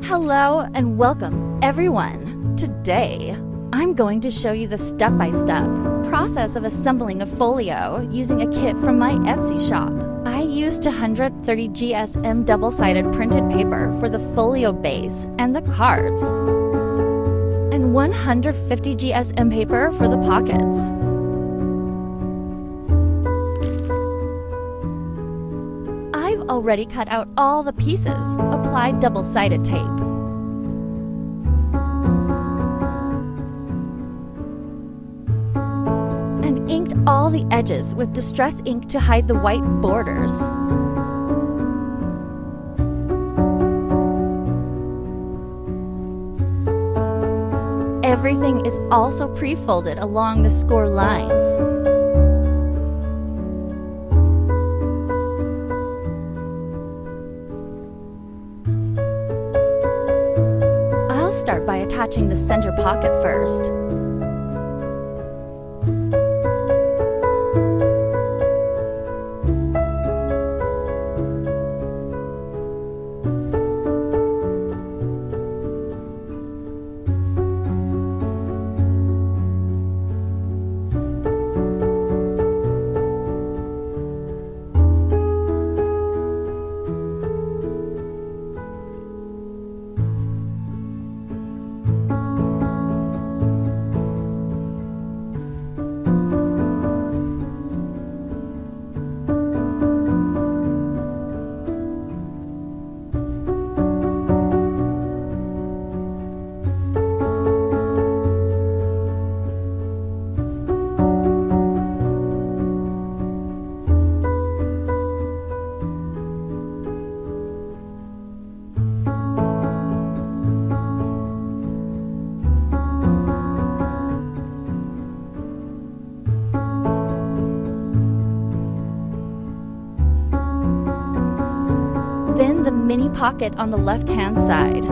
Hello and welcome, everyone. Today, I'm going to show you the step-by-step process of assembling a folio using a kit from my Etsy shop. I used 130 GSM double-sided printed paper for the folio base and the cards, and 150 GSM paper for the pockets. I've already cut out all the pieces, applied double-sided tape, and inked all the edges with distress ink to hide the white borders. Everything is also pre-folded along the score lines. I'll start by attaching the center pocket first. Then the mini pocket on the left-hand side.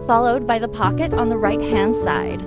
Followed by the pocket on the right-hand side.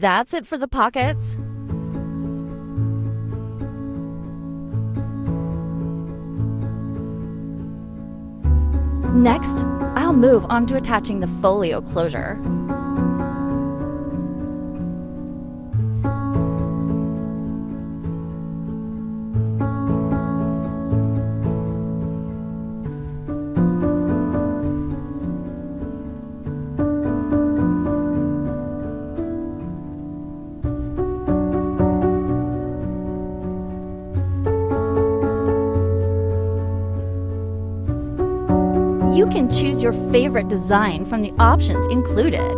That's it for the pockets. Next, I'll move on to attaching the folio closure. You can choose your favorite design from the options included.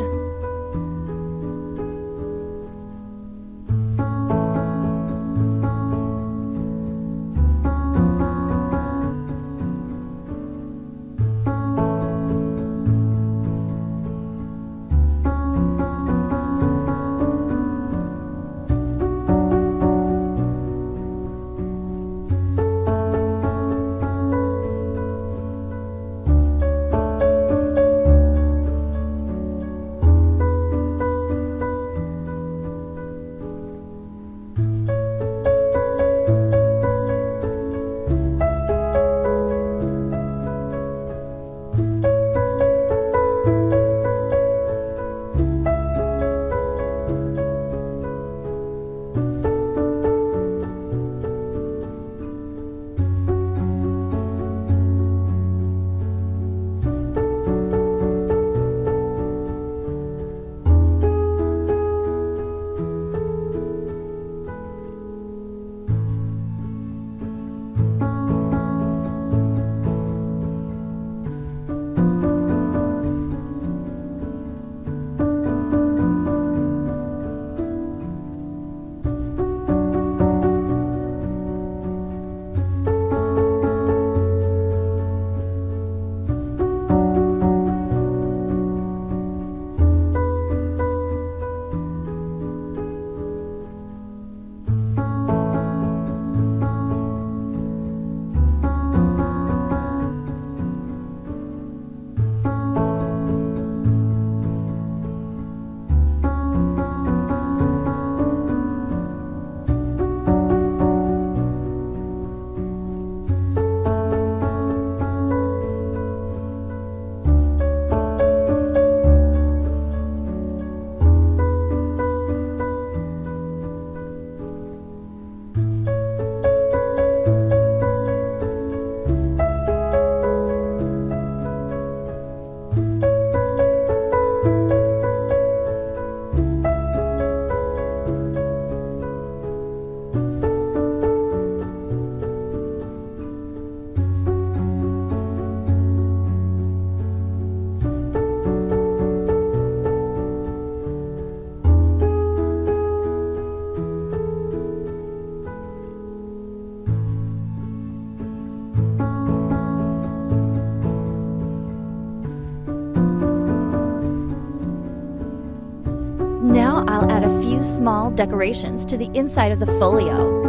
Now I'll add a few small decorations to the inside of the folio.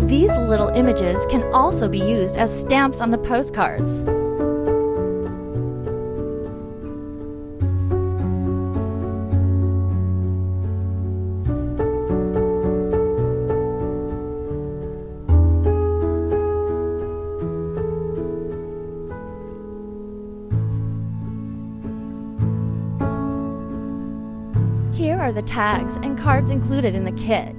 These little images can also be used as stamps on the postcards. Here are the tags and cards included in the kit.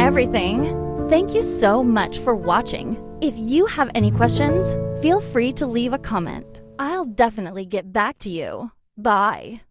everything. Thank you so much for watching. If you have any questions, feel free to leave a comment. I'll definitely get back to you. Bye.